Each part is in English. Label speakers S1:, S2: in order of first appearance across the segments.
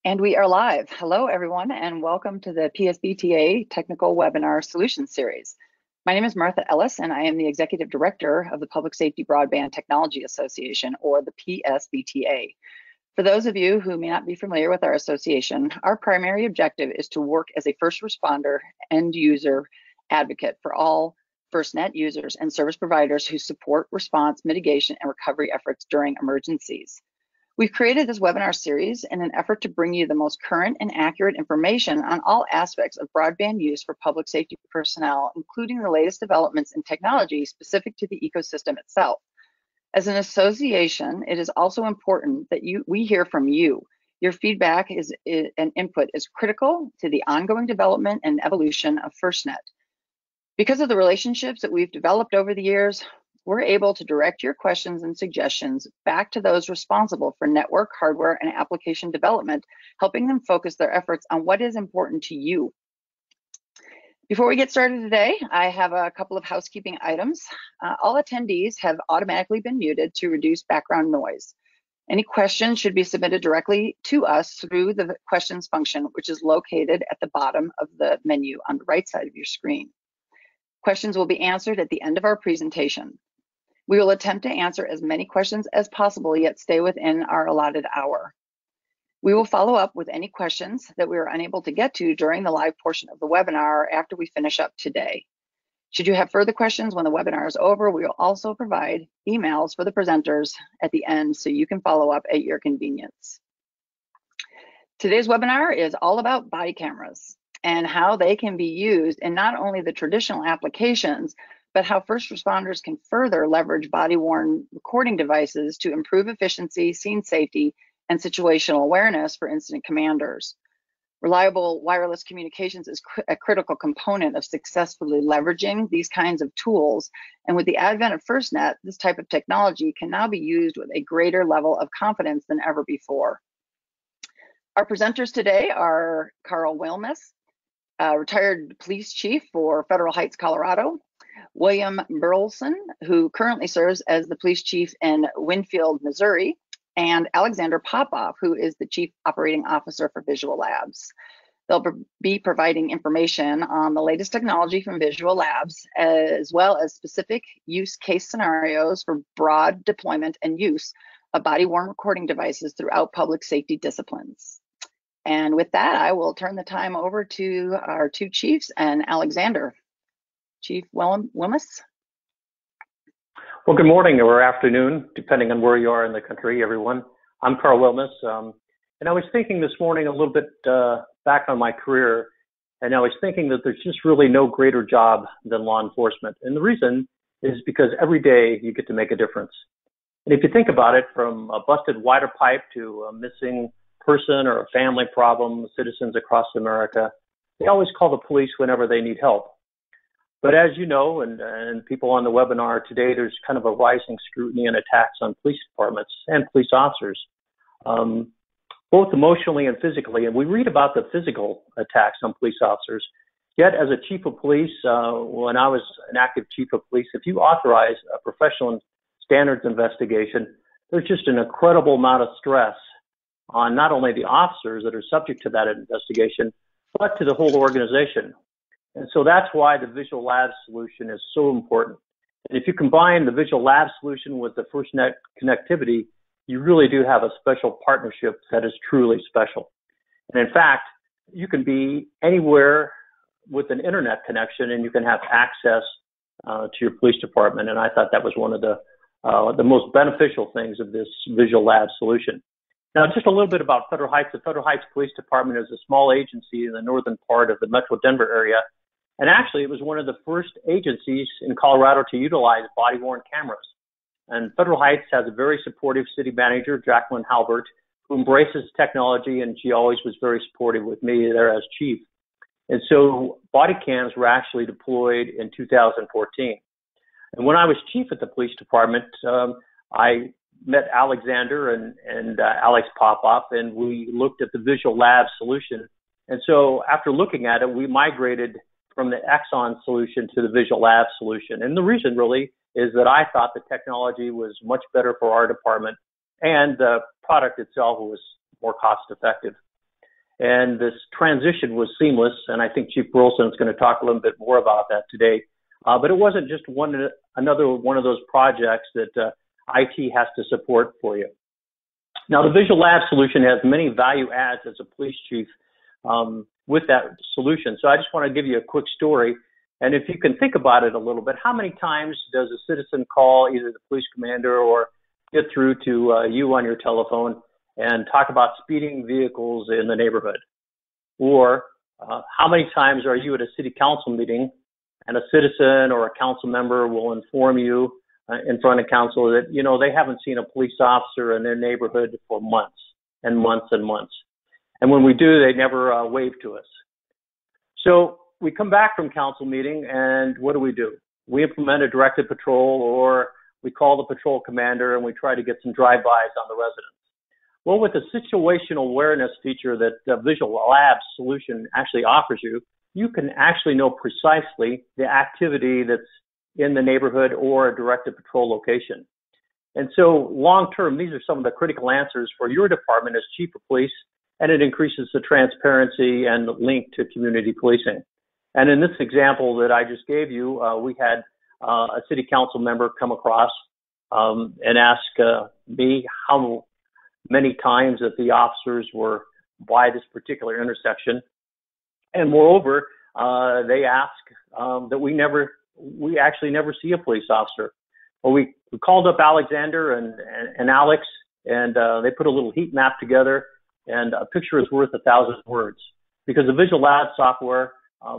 S1: And we are live. Hello, everyone, and welcome to the PSBTA Technical Webinar Solutions Series. My name is Martha Ellis, and I am the Executive Director of the Public Safety Broadband Technology Association, or the PSBTA. For those of you who may not be familiar with our association, our primary objective is to work as a first responder end user advocate for all FirstNet users and service providers who support response, mitigation, and recovery efforts during emergencies. We've created this webinar series in an effort to bring you the most current and accurate information on all aspects of broadband use for public safety personnel, including the latest developments in technology specific to the ecosystem itself. As an association, it is also important that we hear from you. Your feedback and input is critical to the ongoing development and evolution of FirstNet. Because of the relationships that we've developed over the years, we're able to direct your questions and suggestions back to those responsible for network, hardware, and application development, helping them focus their efforts on what is important to you. Before we get started today, I have a couple of housekeeping items. All attendees have automatically been muted to reduce background noise. Any questions should be submitted directly to us through the questions function, which is located at the bottom of the menu on the right side of your screen. Questions will be answered at the end of our presentation. We will attempt to answer as many questions as possible, yet stay within our allotted hour. We will follow up with any questions that we are unable to get to during the live portion of the webinar after we finish up today. Should you have further questions when the webinar is over, we will also provide emails for the presenters at the end so you can follow up at your convenience. Today's webinar is all about body cameras and how they can be used in not only the traditional applications, but how first responders can further leverage body-worn recording devices to improve efficiency, scene safety, and situational awareness for incident commanders. Reliable wireless communications is a critical component of successfully leveraging these kinds of tools. And with the advent of FirstNet, this type of technology can now be used with a greater level of confidence than ever before. Our presenters today are Carl Wilmes, retired police chief for Federal Heights, Colorado, William Burleson, who currently serves as the police chief in Winfield, Missouri, and Alexander Popoff, who is the chief operating officer for Visual Labs. They'll be providing information on the latest technology from Visual Labs, as well as specific use case scenarios for broad deployment and use of body-worn recording devices throughout public safety disciplines. And with that, I will turn the time over to our two chiefs and Alexander. Chief Wilmes.
S2: Well, good morning or afternoon, depending on where you are in the country, everyone. I'm Carl Wilmes, and I was thinking this morning a little bit back on my career, and I was thinking that there's just really no greater job than law enforcement. And the reason is because every day you get to make a difference. And if you think about it, from a busted water pipe to a missing person or a family problem, citizens across America, they always call the police whenever they need help. But as you know, and people on the webinar today, there's kind of a rising scrutiny and attacks on police departments and police officers, both emotionally and physically. And we read about the physical attacks on police officers. Yet as a chief of police, when I was an active chief of police, if you authorize a professional standards investigation, there's just an incredible amount of stress on not only the officers that are subject to that investigation, but to the whole organization. And so that's why the Visual Labs solution is so important. And if you combine the Visual Labs solution with the FirstNet connectivity, you really do have a special partnership that is truly special. And in fact, you can be anywhere with an internet connection and you can have access to your police department. And I thought that was one of the most beneficial things of this Visual Labs solution. Now, just a little bit about Federal Heights. The Federal Heights Police Department is a small agency in the northern part of the Metro Denver area. And actually, it was one of the first agencies in Colorado to utilize body-worn cameras. And Federal Heights has a very supportive city manager, Jacqueline Halbert, who embraces technology, and she always was very supportive with me there as chief. And so body cams were actually deployed in 2014. And when I was chief at the police department, I met Alexander and Alex Popoff, and we looked at the Visual Labs solution. And so after looking at it, we migrated from the Exxon solution to the Visual Labs solution. And the reason really is that I thought the technology was much better for our department and the product itself was more cost effective. And this transition was seamless, and I think Chief Burleson is going to talk a little bit more about that today. But it wasn't just another one of those projects that IT has to support for you. Now, the Visual Lab solution has many value adds as a police chief with that solution. So I just want to give you a quick story. And if you can think about it a little bit, how many times does a citizen call either the police commander or get through to you on your telephone and talk about speeding vehicles in the neighborhood? Or how many times are you at a city council meeting and a citizen or a council member will inform you in front of council that, you know, they haven't seen a police officer in their neighborhood for months and months and months. And when we do, they never wave to us. So we come back from council meeting, and what do? We implement a directed patrol, or we call the patrol commander and we try to get some drive-bys on the residents. Well, with the situational awareness feature that the Visual Labs solution actually offers you, you can actually know precisely the activity that's in the neighborhood or a directed patrol location. And so long-term, these are some of the critical answers for your department as chief of police, and it increases the transparency and the link to community policing. And in this example that I just gave you, we had a city council member come across and ask me how many times that the officers were by this particular intersection. And moreover, they ask that we actually never see a police officer. Well, we called up Alexander and Alex, and they put a little heat map together, and a picture is worth 1,000 words. Because the Visual Lab software,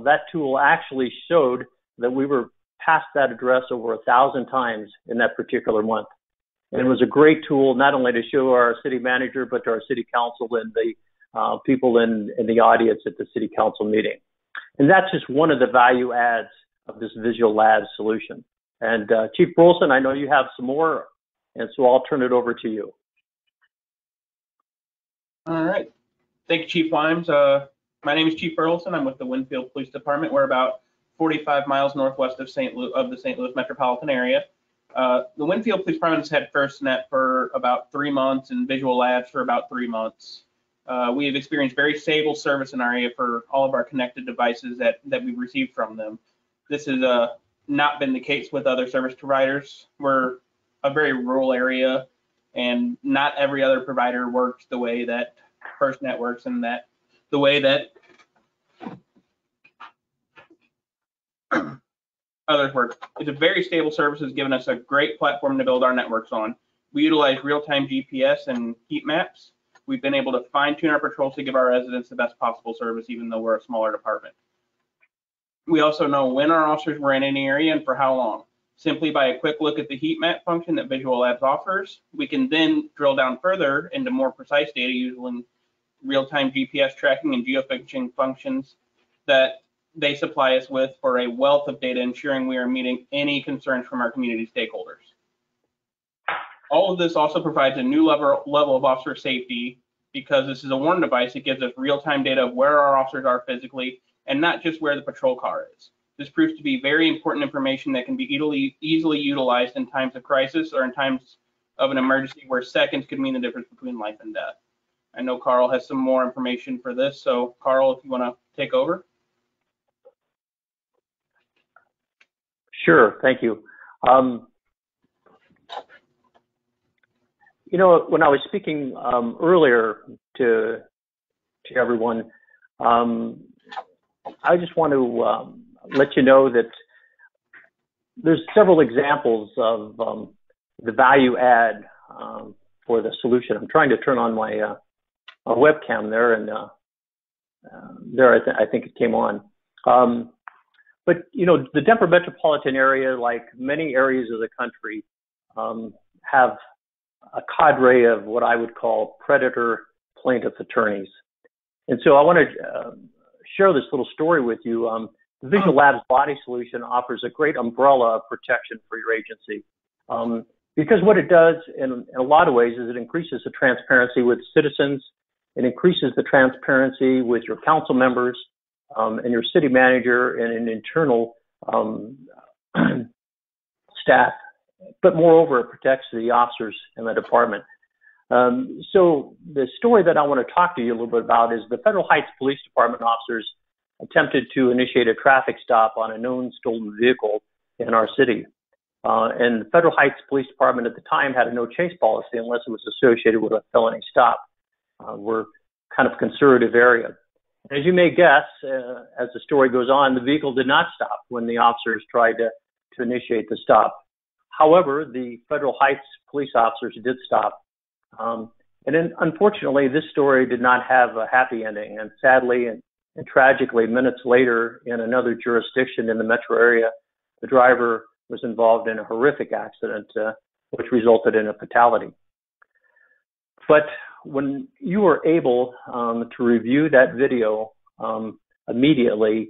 S2: that tool actually showed that we were past that address over 1,000 times in that particular month. And it was a great tool, not only to show our city manager, but to our city council and the people in the audience at the city council meeting. And that's just one of the value adds of this Visual Labs solution. And Chief Burleson, I know you have some more, and so I'll turn it over to you.
S3: All right. Thank you, Chief Limes. My name is Chief Burleson. I'm with the Winfield Police Department. We're about 45 miles northwest of the St. Louis metropolitan area. The Winfield Police Department has had FirstNet for about 3 months and Visual Labs for about 3 months. We have experienced very stable service in our area for all of our connected devices that we've received from them. This has not been the case with other service providers. We're a very rural area, and not every other provider works the way that FirstNet works, and that the way that others work. It's a very stable service, has given us a great platform to build our networks on. We utilize real-time GPS and heat maps. We've been able to fine-tune our patrols to give our residents the best possible service, even though we're a smaller department. We also know when our officers were in any area and for how long. Simply by a quick look at the heat map function that Visual Labs offers, we can then drill down further into more precise data using real-time GPS tracking and geofencing functions that they supply us with for a wealth of data, ensuring we are meeting any concerns from our community stakeholders. All of this also provides a new level of officer safety, because this is a warn device. It gives us real-time data of where our officers are physically, and not just where the patrol car is. This proves to be very important information that can be easily utilized in times of crisis or in times of an emergency where seconds could mean the difference between life and death. I know Carl has some more information for this, so Carl, if you want to take over.
S2: Sure, thank you. You know, when I was speaking earlier to everyone, I just want to let you know that there's several examples of the value add for the solution. I'm trying to turn on my webcam there, and there I think it came on. But you know, the Denver metropolitan area, like many areas of the country, have a cadre of what I would call predator plaintiff attorneys. And so I want to share this little story with you. The Visual Labs body solution offers a great umbrella of protection for your agency. Because what it does in a lot of ways is it increases the transparency with citizens, it increases the transparency with your council members and your city manager and an internal staff, but moreover, it protects the officers in the department. So the story that I want to talk to you a little bit about is the Federal Heights Police Department officers attempted to initiate a traffic stop on a known stolen vehicle in our city. And the Federal Heights Police Department at the time had a no chase policy unless it was associated with a felony stop. We're kind of a conservative area. As you may guess, as the story goes on, the vehicle did not stop when the officers tried to initiate the stop. However, the Federal Heights police officers did stop. And then, unfortunately, this story did not have a happy ending. And sadly and tragically, minutes later, in another jurisdiction in the metro area, the driver was involved in a horrific accident, which resulted in a fatality. But when you were able to review that video immediately,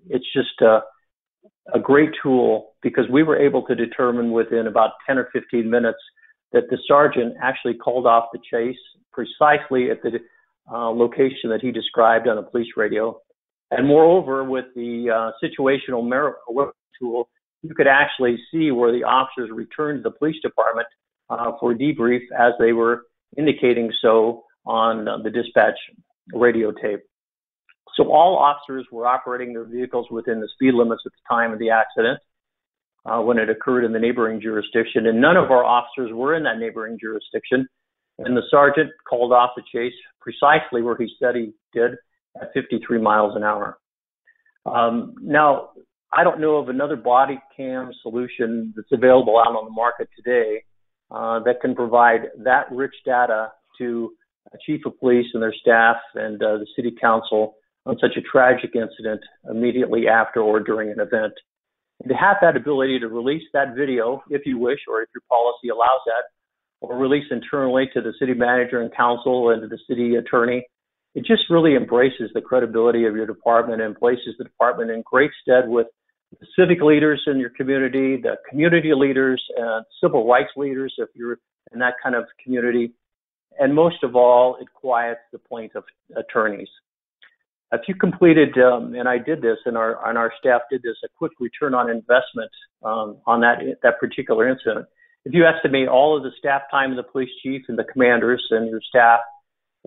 S2: it's just a great tool, because we were able to determine within about 10 or 15 minutes that the sergeant actually called off the chase precisely at the location that he described on the police radio. And moreover, with the situational awareness tool, you could actually see where the officers returned to the police department for debrief as they were indicating so on the dispatch radio tape. So all officers were operating their vehicles within the speed limits at the time of the accident when it occurred in the neighboring jurisdiction, and none of our officers were in that neighboring jurisdiction. And the sergeant called off the chase precisely where he said he did, at 53 miles an hour. Now, I don't know of another body cam solution that's available out on the market today that can provide that rich data to a chief of police and their staff and the city council on such a tragic incident immediately after or during an event. And to have that ability to release that video, if you wish, or if your policy allows that, or release internally to the city manager and council and to the city attorney, it just really embraces the credibility of your department and places the department in great stead with the civic leaders in your community, the community leaders, and civil rights leaders if you're in that kind of community. And most of all, it quiets the plaintiff attorneys. If you completed, and I did this, and our staff did this, a quick return on investment on that particular incident. If you estimate all of the staff time of the police chief and the commanders and your staff,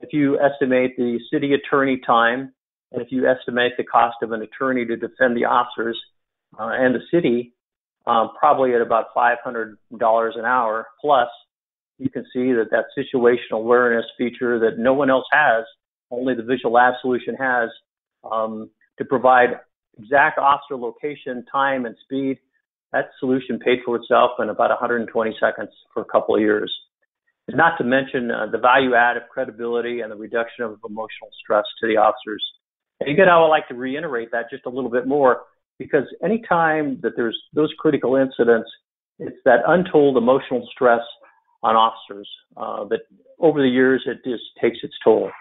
S2: if you estimate the city attorney time, and if you estimate the cost of an attorney to defend the officers and the city, probably at about $500 an hour plus, you can see that situational awareness feature that no one else has, only the Visual Lab solution has, to provide exact officer location, time, and speed. That solution paid for itself in about 120 seconds for a couple of years. And not to mention the value add of credibility and the reduction of emotional stress to the officers. And again, I would like to reiterate that just a little bit more, because anytime that there's those critical incidents, it's that untold emotional stress on officers that over the years it just takes its toll.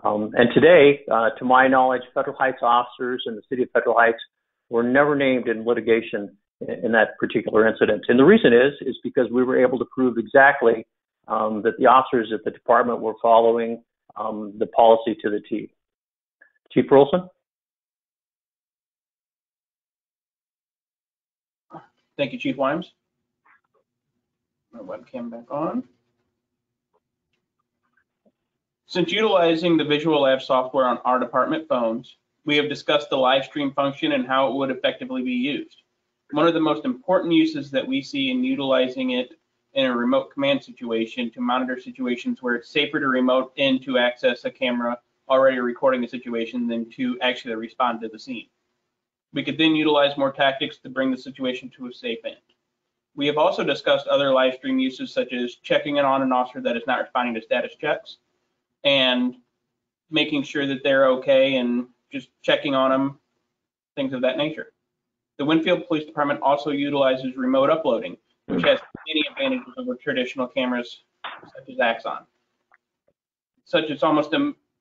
S2: And today, to my knowledge, Federal Heights officers in the city of Federal Heights were never named in litigation in that particular incident. And the reason is because we were able to prove exactly that the officers at the department were following the policy to the T. Chief Burleson?
S3: Thank you, Chief Wimes. My webcam back on. Since utilizing the Visual Lab software on our department phones, we have discussed the live stream function and how it would effectively be used. One of the most important uses that we see in utilizing it in a remote command situation to monitor situations where it's safer to remote in to access a camera already recording the situation than to actually respond to the scene. We could then utilize more tactics to bring the situation to a safe end. We have also discussed other live stream uses, such as checking in on an officer that is not responding to status checks and making sure that they're okay and just checking on them, things of that nature. The Winfield Police Department also utilizes remote uploading, which has many advantages over traditional cameras such as Axon. Such as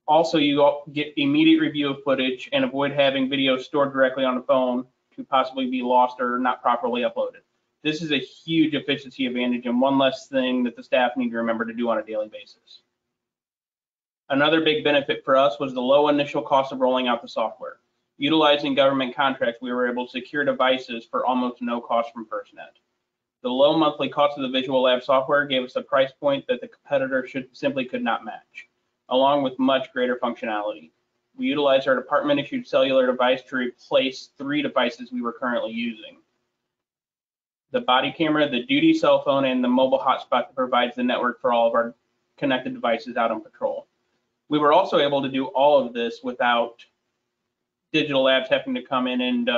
S3: also you get immediate review of footage and avoid having video stored directly on the phone to possibly be lost or not properly uploaded. This is a huge efficiency advantage and one less thing that the staff need to remember to do on a daily basis. Another big benefit for us was the low initial cost of rolling out the software. Utilizing government contracts, we were able to secure devices for almost no cost from FirstNet. The low monthly cost of the Visual Lab software gave us a price point that the competitor simply could not match, along with much greater functionality. We utilized our department-issued cellular device to replace 3 devices we were currently using: the body camera, the duty cell phone, and the mobile hotspot that provides the network for all of our connected devices out on patrol. We were also able to do all of this without Digital Labs having to come in and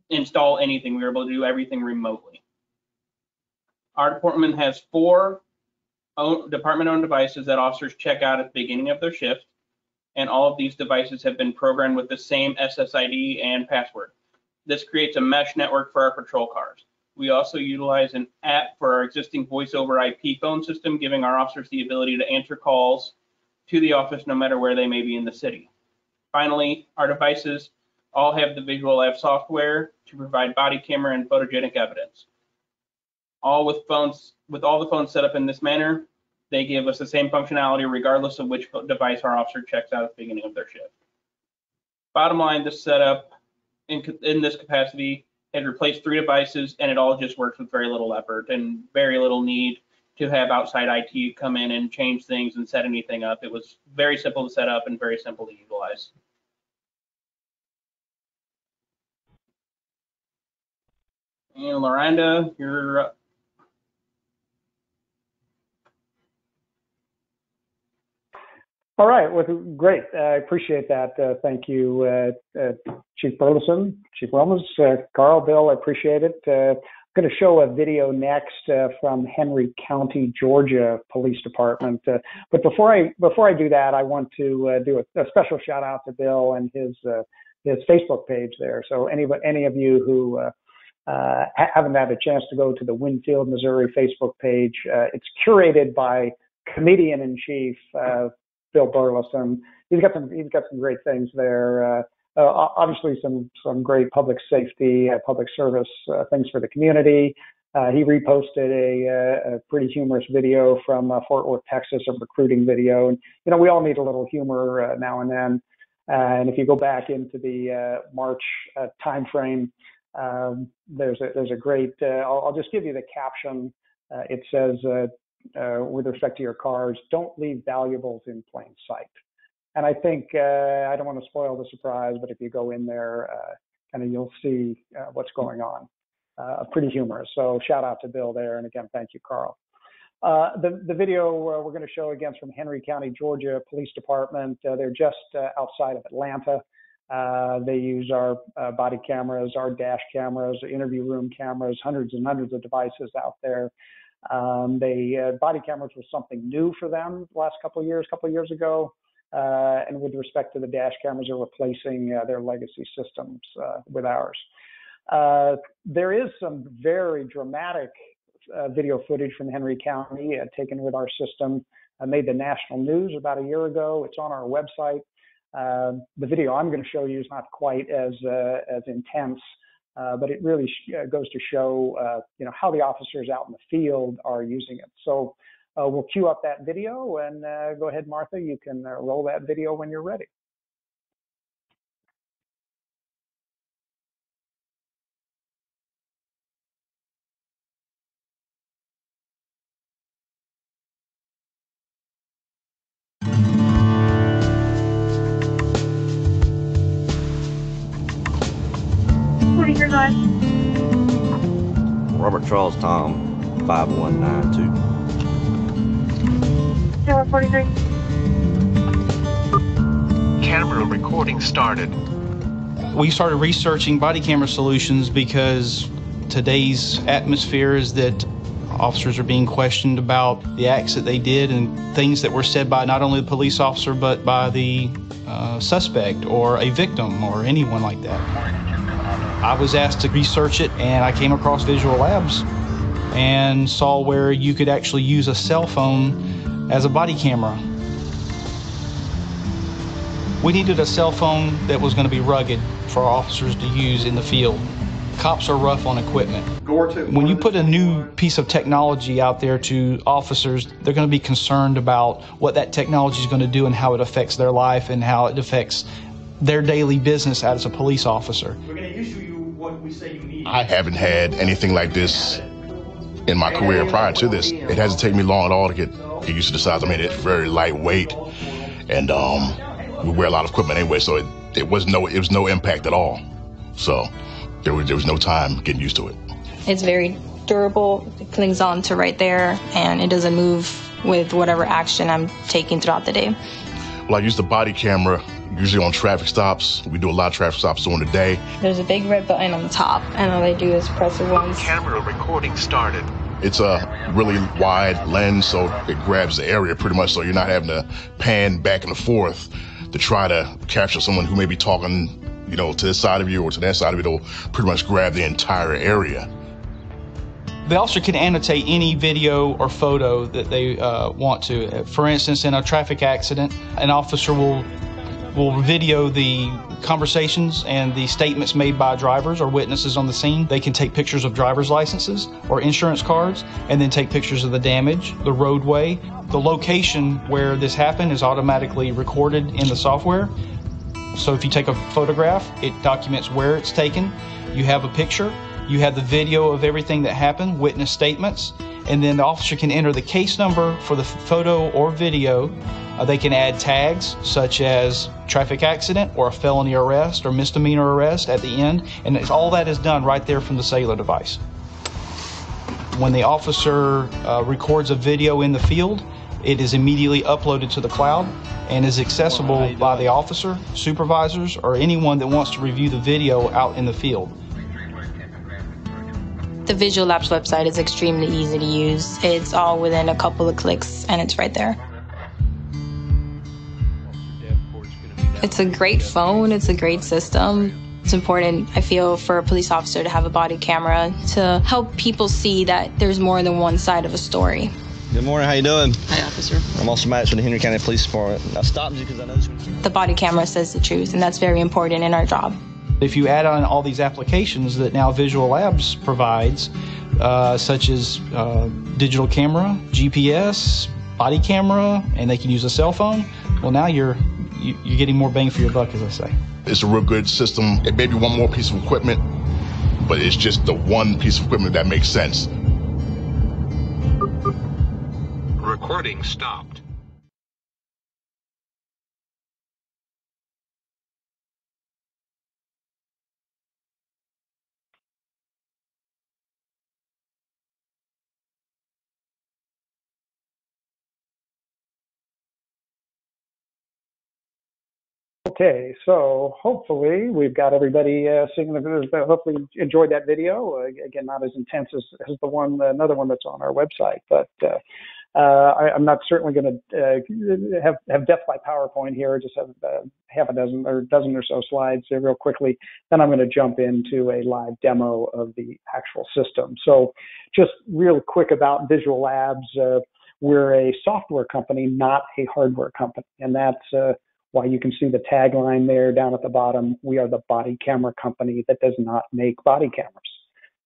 S3: install anything. We were able to do everything remotely. Our department has 4 department-owned devices that officers check out at the beginning of their shift, and all of these devices have been programmed with the same SSID and password. This creates a mesh network for our patrol cars. We also utilize an app for our existing voice over IP phone system, giving our officers the ability to answer calls to the office no matter where they may be in the city. Finally, our devices all have the Visual Lab software to provide body camera and photogenic evidence. All with all the phones set up in this manner, they give us the same functionality regardless of which device our officer checks out at the beginning of their shift. Bottom line, this setup in this capacity had replaced 3 devices, and it all just works with very little effort and very little need to have outside IT come in and change things and set anything up. It was very simple to set up and very simple to utilize. And Loranda, you're up.
S4: All right, well, great. I appreciate that. Thank you, Chief Burleson, Chief Wilmes, Carl, Bill. I appreciate it. I'm going to show a video next from Henry County, Georgia Police Department. But before I do that, I want to do a special shout out to Bill and his Facebook page there. So any of you who haven't had a chance to go to the Winfield, Missouri Facebook page, it's curated by Comedian-in-Chief Bill Burleson. He's got some great things there. Obviously, some great public safety, public service things for the community. He reposted a pretty humorous video from Fort Worth, Texas, a recruiting video. And we all need a little humor now and then. And if you go back into the March timeframe, there's a great. I'll just give you the caption. It says, with respect to your cars, don't leave valuables in plain sight. And I think, I don't want to spoil the surprise, but if you go in there, you'll see what's going on. Pretty humorous. So shout out to Bill there. And again, thank you, Carl. The video we're going to show again is from Henry County, Georgia Police Department. They're just outside of Atlanta. They use our body cameras, our dash cameras, interview room cameras, hundreds and hundreds of devices out there. Body cameras was something new for them the last couple of years ago. And with respect to the dash cameras, they're replacing their legacy systems with ours. There is some very dramatic video footage from Henry County taken with our system. Made the national news about a year ago. It's on our website. The video I'm going to show you is not quite as intense. But it really goes to show, how the officers out in the field are using it. So we'll cue up that video and go ahead, Martha. You can roll that video when you're ready.
S5: Robert Charles Tom, 5192.
S6: 43.
S7: Camera recording started.
S8: We started researching body camera solutions because today's atmosphere is that officers are being questioned about the acts that they did and things that were said by not only the police officer but by the suspect or a victim or anyone like that. I was asked to research it, and I came across Visual Labs and saw where you could actually use a cell phone as a body camera. We needed a cell phone that was going to be rugged for our officers to use in the field. Cops are rough on equipment. When you put a new piece of technology out there to officers, they're going to be concerned about what that technology is going to do and how it affects their life and how it affects their daily business as a police officer.
S9: We're going to issue you what we say you need.
S6: I haven't had anything like this in my career prior to this. It hasn't taken me long at all to get used to the size. I mean, it's very lightweight, and we wear a lot of equipment anyway, so it was no impact at all. So there was no time getting used to it.
S9: It's very durable. It clings on to right there, and it doesn't move with whatever action I'm taking throughout the day.
S6: Well, I use the body camera usually on traffic stops. We do a lot of traffic stops during the day.
S9: There's a big red button on the top, and all I do is press it once.
S7: Camera recording started.
S6: It's a really wide lens, so it grabs the area pretty much, so you're not having to pan back and forth to try to capture someone who may be talking, to this side of you or to that side of you. It'll pretty much grab the entire area.
S8: The officer can annotate any video or photo that they want to. For instance, in a traffic accident, an officer will video the conversations and the statements made by drivers or witnesses on the scene. They can take pictures of driver's licenses or insurance cards and then take pictures of the damage, the roadway. The location where this happened is automatically recorded in the software. So if you take a photograph, it documents where it's taken. You have a picture, you have the video of everything that happened, witness statements, and then the officer can enter the case number for the photo or video. They can add tags such as traffic accident or a felony arrest or misdemeanor arrest at the end, and all that is done right there from the cellular device. When the officer records a video in the field, it is immediately uploaded to the cloud and is accessible by the officer, supervisors, or anyone that wants to review the video out in the field.
S9: The Visual Labs website is extremely easy to use. It's all within a couple of clicks, and it's right there. It's a great phone. It's a great system. It's important, I feel, for a police officer to have a body camera to help people see that there's more than one side of a story.
S5: Good morning, how you doing?
S9: Hi, officer.
S5: I'm Officer Maddox from the Henry County Police Department. I stopped you because I know
S9: the body camera says the truth, and that's very important in our job.
S8: If you add on all these applications that now Visual Labs provides, such as digital camera, GPS, body camera, and they can use a cell phone, well, now you're getting more bang for your buck, as I say.
S6: It's a real good system. It may be one more piece of equipment, but it's just the one piece of equipment that makes sense.
S7: Recording stopped.
S4: Okay, so hopefully we've got everybody seeing hopefully enjoyed that video. Again, not as intense as another one that's on our website, but I'm not certainly going to have death by PowerPoint here. Just have half a dozen or so slides real quickly. Then I'm going to jump into a live demo of the actual system. So just real quick about Visual Labs. We're a software company, not a hardware company, and that's why you can see the tagline there down at the bottom. We are the body camera company that does not make body cameras.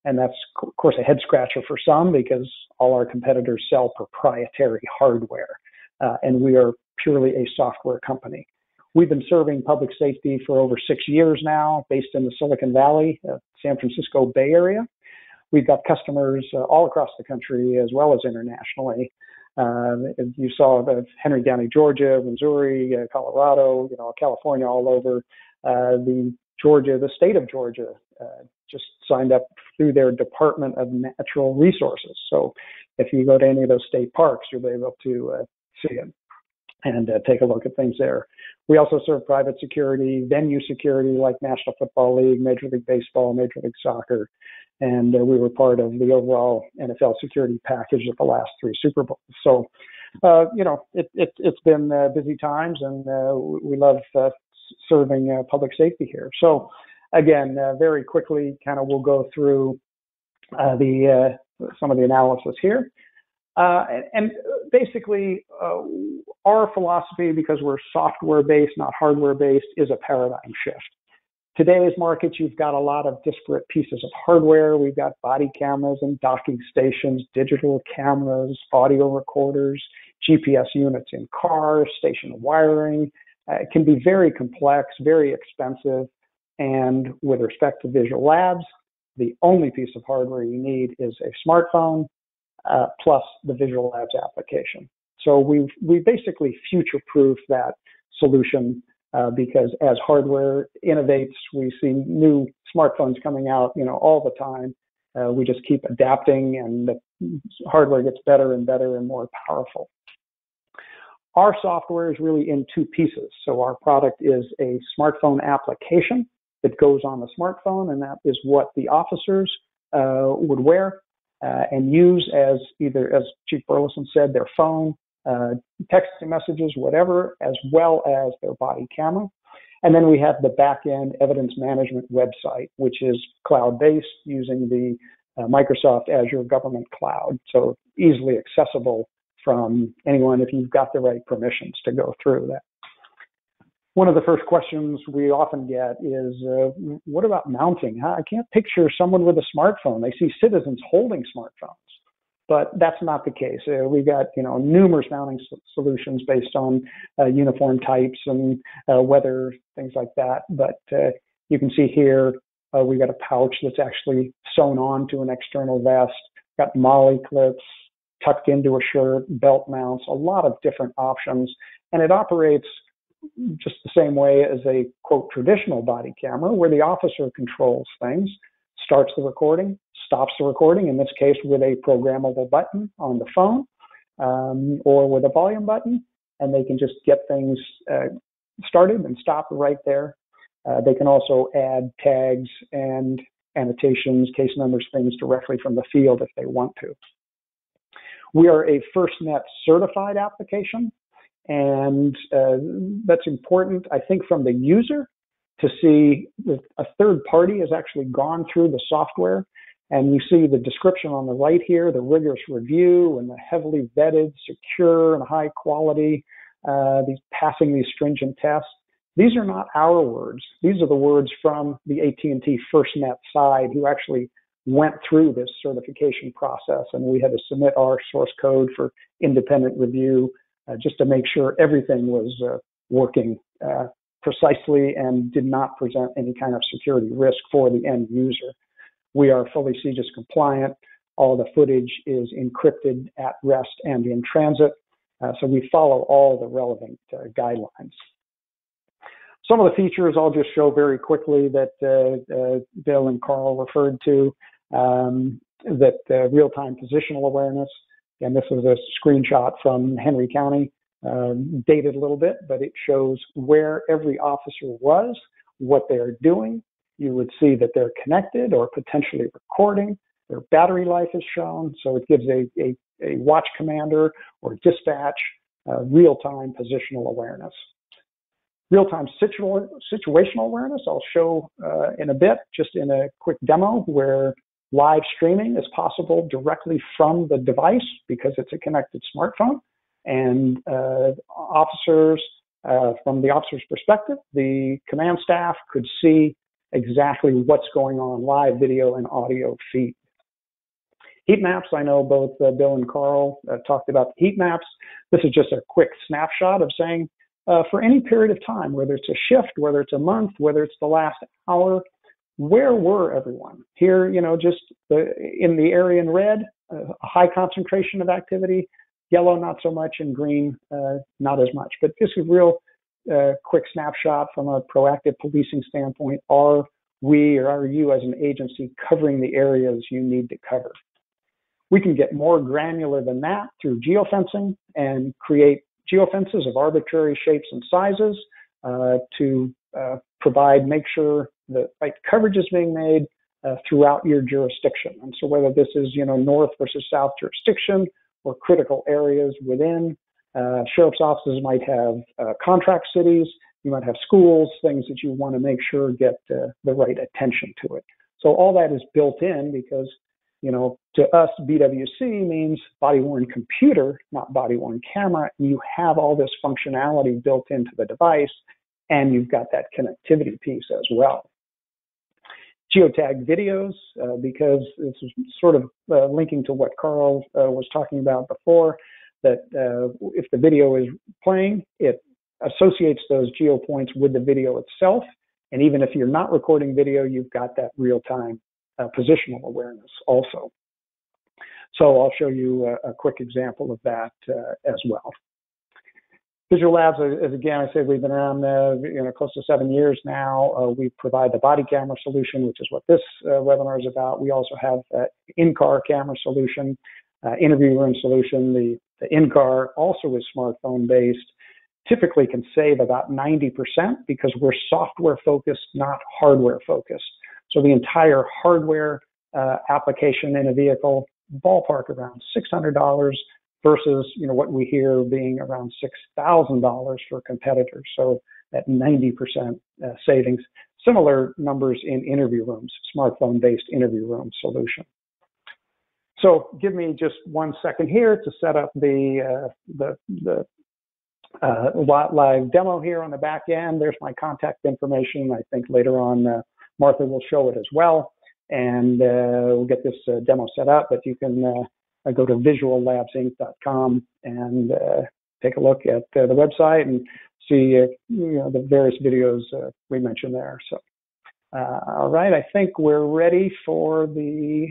S4: And that's, of course, a head scratcher for some because all our competitors sell proprietary hardware. And we are purely a software company. We've been serving public safety for over 6 years now, based in the Silicon Valley, San Francisco Bay Area. We've got customers all across the country as well as internationally. You saw Henry County, Georgia, Missouri, Colorado, California, all over. The state of Georgia just signed up through their Department of Natural Resources. So if you go to any of those state parks, you'll be able to see it and take a look at things there. We also serve private security, venue security like National Football League, Major League Baseball, Major League Soccer. And we were part of the overall NFL security package at the last 3 Super Bowls. So, it's been busy times, and we love serving public safety here. So, again, very quickly, we'll go through some of the analysis here. And basically, our philosophy, because we're software-based, not hardware-based, is a paradigm shift. Today's market, you've got a lot of disparate pieces of hardware. We've got body cameras and docking stations, digital cameras, audio recorders, GPS units in cars, station wiring. It can be very complex, very expensive. And with respect to Visual Labs, the only piece of hardware you need is a smartphone plus the Visual Labs application. So we basically future-proofed that solution because as hardware innovates, we see new smartphones coming out, all the time. We just keep adapting, and the hardware gets better and better and more powerful. Our software is really in two pieces. So our product is a smartphone application that goes on the smartphone, and that is what the officers would wear and use as either, as Chief Burleson said, their phone, texting messages, whatever, as well as their body camera. And then we have the back-end evidence management website, which is cloud-based using the Microsoft Azure Government Cloud, so easily accessible from anyone if you've got the right permissions to go through that. One of the first questions we often get is, what about mounting? I can't picture someone with a smartphone. They see citizens holding smartphones, but that's not the case. We've got numerous mounting solutions based on uniform types and weather, things like that. But you can see here, we've got a pouch that's actually sewn on to an external vest, got MOLLE clips, tucked into a shirt, belt mounts, a lot of different options. And it operates just the same way as a, quote, traditional body camera, where the officer controls things, starts the recording, stops the recording, in this case with a programmable button on the phone or with a volume button, and they can just get things started and stop right there. They can also add tags and annotations, case numbers, things directly from the field if they want to. We are a FirstNet certified application, and that's important, I think, from the user to see that a third party has actually gone through the software. And you see the description on the right here, the rigorous review and the heavily vetted, secure, and high quality, passing these stringent tests. These are not our words. These are the words from the AT&T FirstNet side who actually went through this certification process, and we had to submit our source code for independent review just to make sure everything was working precisely and did not present any kind of security risk for the end user. We are fully CJIS compliant. All the footage is encrypted at rest and in transit, so we follow all the relevant guidelines. Some of the features I'll just show very quickly that Bill and Carl referred to, that real-time positional awareness. And this is a screenshot from Henry County, dated a little bit, but it shows where every officer was, what they're doing. You would see that they're connected or potentially recording. Their battery life is shown, so it gives a watch commander or dispatch real-time positional awareness. Real-time situational awareness I'll show in a bit, just in a quick demo where live streaming is possible directly from the device because it's a connected smartphone. And officers, from the officer's perspective, the command staff could see exactly what's going on, live video and audio feed. Heat maps, I know both Bill and Carl talked about the heat maps. This is just a quick snapshot of saying, for any period of time, whether it's a shift, whether it's a month, whether it's the last hour, where were everyone? Here, just in the area in red, a high concentration of activity, yellow not so much, and green not as much. But this is a real quick snapshot from a proactive policing standpoint. Are we or are you as an agency covering the areas you need to cover? We can get more granular than that through geofencing and create geofences of arbitrary shapes and sizes to make sure the right coverage is being made throughout your jurisdiction. And so whether this is, north versus south jurisdiction or critical areas within, sheriff's offices might have contract cities, you might have schools, things that you want to make sure get the right attention to it. So all that is built in because, to us, BWC means body-worn computer, not body-worn camera. You have all this functionality built into the device, and you've got that connectivity piece as well. Geotag videos, because this is sort of linking to what Carl was talking about before, that if the video is playing, it associates those geo points with the video itself. And even if you're not recording video, you've got that real-time positional awareness also. So I'll show you a quick example of that as well. Visual Labs, as again, I said, we've been around close to 7 years now. We provide the body camera solution, which is what this webinar is about. We also have in-car camera solution, interview room solution. The in-car also is smartphone-based. Typically can save about 90% because we're software focused, not hardware focused. So the entire hardware application in a vehicle, ballpark around $600 versus what we hear being around $6,000 for competitors. So at 90% savings. Similar numbers in interview rooms, smartphone-based interview room solution. So give me just 1 second here to set up the live demo here on the back end. There's my contact information. I think later on Martha will show it as well, and we'll get this demo set up. But you can go to visuallabsinc.com and take a look at the website and see the various videos we mentioned there. So all right, I think we're ready for the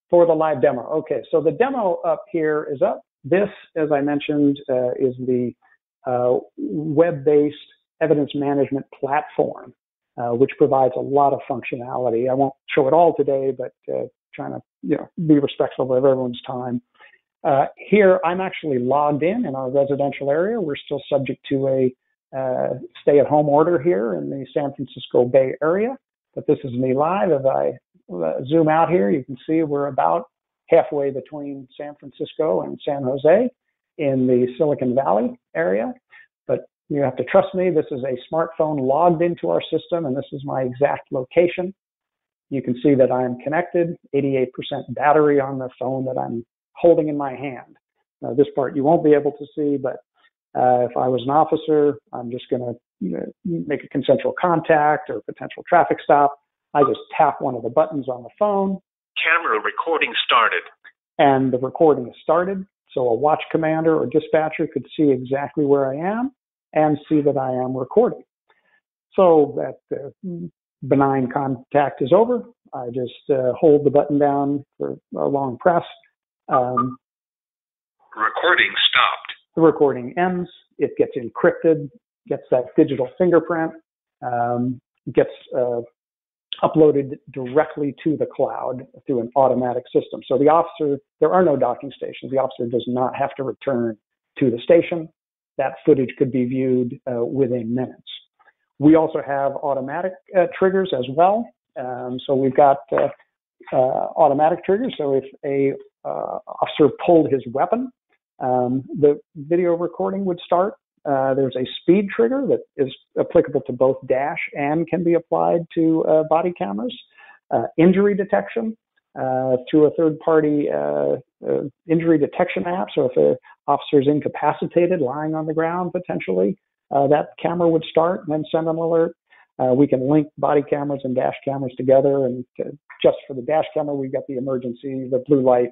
S4: for the live demo. Okay, so the demo up here is up. This, as I mentioned, is the web-based evidence management platform, which provides a lot of functionality. I won't show it all today, but trying to be respectful of everyone's time. Here, I'm actually logged in our residential area. We're still subject to a stay-at-home order here in the San Francisco Bay Area, but this is me live. As I zoom out here, you can see we're about halfway between San Francisco and San Jose in the Silicon Valley area. But you have to trust me, this is a smartphone logged into our system, and this is my exact location. You can see that I'm connected, 88% battery on the phone that I'm holding in my hand. Now, this part you won't be able to see, but if I was an officer, I'm just going to make a consensual contact or potential traffic stop. I just tap one of the buttons on the phone.
S7: Camera recording started.
S4: And the recording is started. So a watch commander or dispatcher could see exactly where I am and see that I am recording. So that benign contact is over. I just hold the button down for a long press.
S7: Recording stopped.
S4: The recording ends. It gets encrypted, gets that digital fingerprint, gets uploaded directly to the cloud through an automatic system. So the officer, there are no docking stations. The officer does not have to return to the station. That footage could be viewed within minutes. We also have automatic triggers as well. So we've got automatic triggers. So if a officer pulled his weapon, the video recording would start. There's a speed trigger that is applicable to both dash and can be applied to body cameras. Injury detection through a third-party injury detection app. So if an officer is incapacitated, lying on the ground potentially, that camera would start and then send an alert. We can link body cameras and dash cameras together, and just for the dash camera, we've got the emergency, the blue light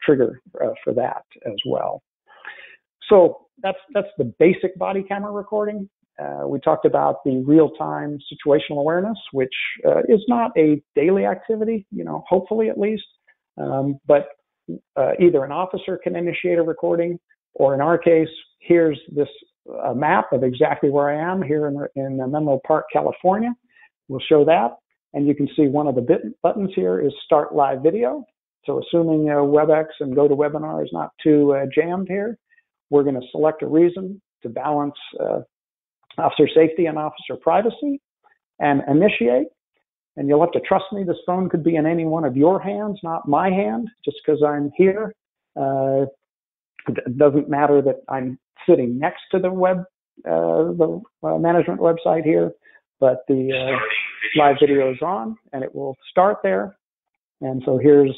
S4: trigger for that as well. So that's the basic body camera recording. We talked about the real-time situational awareness, which is not a daily activity, hopefully at least, but either an officer can initiate a recording, or in our case, here's this map of exactly where I am here in Menlo Park, California. We'll show that, and you can see one of the buttons here is Start Live Video. So assuming WebEx and GoToWebinar is not too jammed here, we're going to select a reason to balance officer safety and officer privacy and initiate. And you'll have to trust me, this phone could be in any one of your hands, not my hand, just because I'm here. It doesn't matter that I'm sitting next to the management website here, but the live video is on and it will start there. And so here's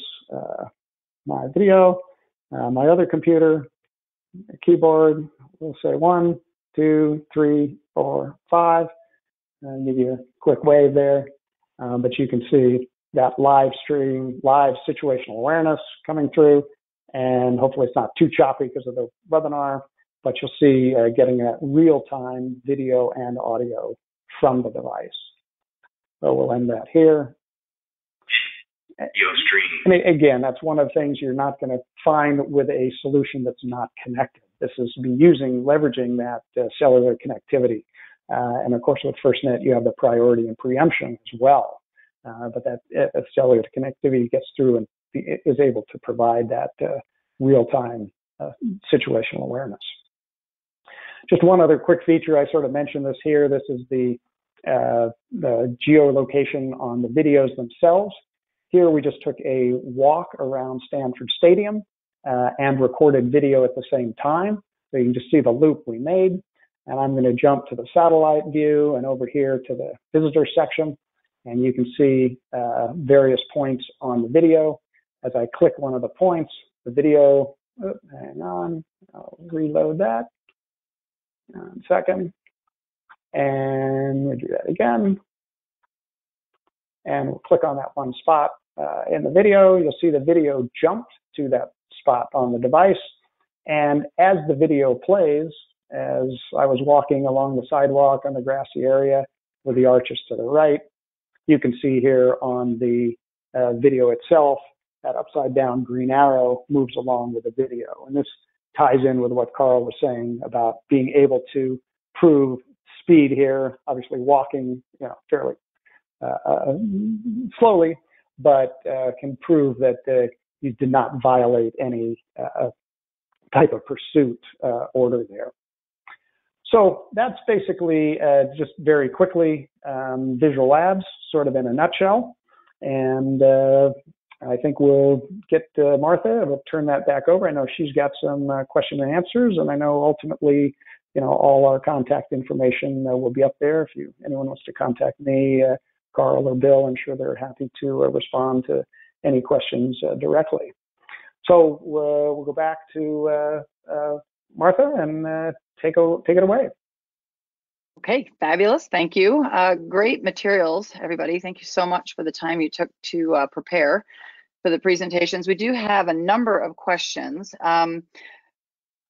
S4: my video, my other computer, keyboard, we'll say 1, 2, 3, 4, 5, and give you a quick wave there. But you can see that live stream, live situational awareness coming through, and hopefully it's not too choppy because of the webinar, but you'll see getting that real-time video and audio from the device. So we'll end that here. And again, that's one of the things you're not going to find with a solution that's not connected. This is leveraging that cellular connectivity. And of course, with FirstNet, you have the priority and preemption as well. But that cellular connectivity gets through and is able to provide that real-time situational awareness. Just one other quick feature, I sort of mentioned this here. This is the geolocation on the videos themselves. Here we just took a walk around Stanford Stadium and recorded video at the same time. So you can just see the loop we made. And I'm going to jump to the satellite view and over here to the visitor section. And you can see various points on the video. As I click one of the points, the video, hang on, I'll reload that. 1 second. And we'll do that again. And we'll click on that one spot in the video. You'll see the video jumped to that spot on the device. And as the video plays, as I was walking along the sidewalk on the grassy area with the arches to the right, you can see here on the video itself, that upside down green arrow moves along with the video. And this ties in with what Carl was saying about being able to prove speed here, obviously walking, fairly slowly, but can prove that you did not violate any type of pursuit order there. So that's basically just very quickly Visual Labs, sort of in a nutshell. And I think we'll get Martha. We'll turn that back over. I know she's got some question and answers, and I know ultimately, all our contact information will be up there. If anyone wants to contact me, Carl or Bill, I'm sure they're happy to respond to any questions directly. So we'll go back to Martha and take it away.
S1: Okay, fabulous. Thank you. Great materials, everybody. Thank you so much for the time you took to prepare for the presentations. We do have a number of questions.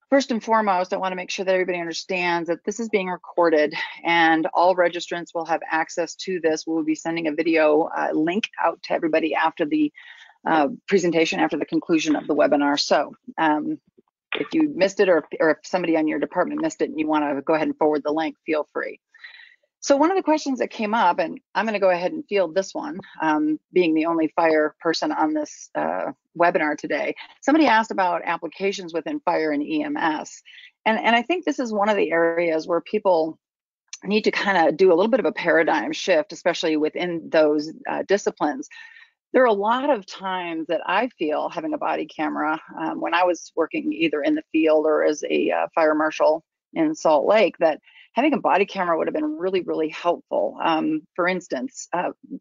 S1: First and foremost, I want to make sure that everybody understands that this is being recorded and all registrants will have access to this. We'll be sending a video link out to everybody after the presentation, after the conclusion of the webinar. So if you missed it or if somebody on your department missed it and you want to go ahead and forward the link, feel free. So one of the questions that came up, and I'm going to go ahead and field this one, being the only fire person on this webinar today. Somebody asked about applications within fire and EMS. And I think this is one of the areas where people need to kind of do a little bit of a paradigm shift, especially within those disciplines. There are a lot of times that I feel having a body camera when I was working either in the field or as a fire marshal in Salt Lake, that having a body camera would have been really, really helpful. For instance,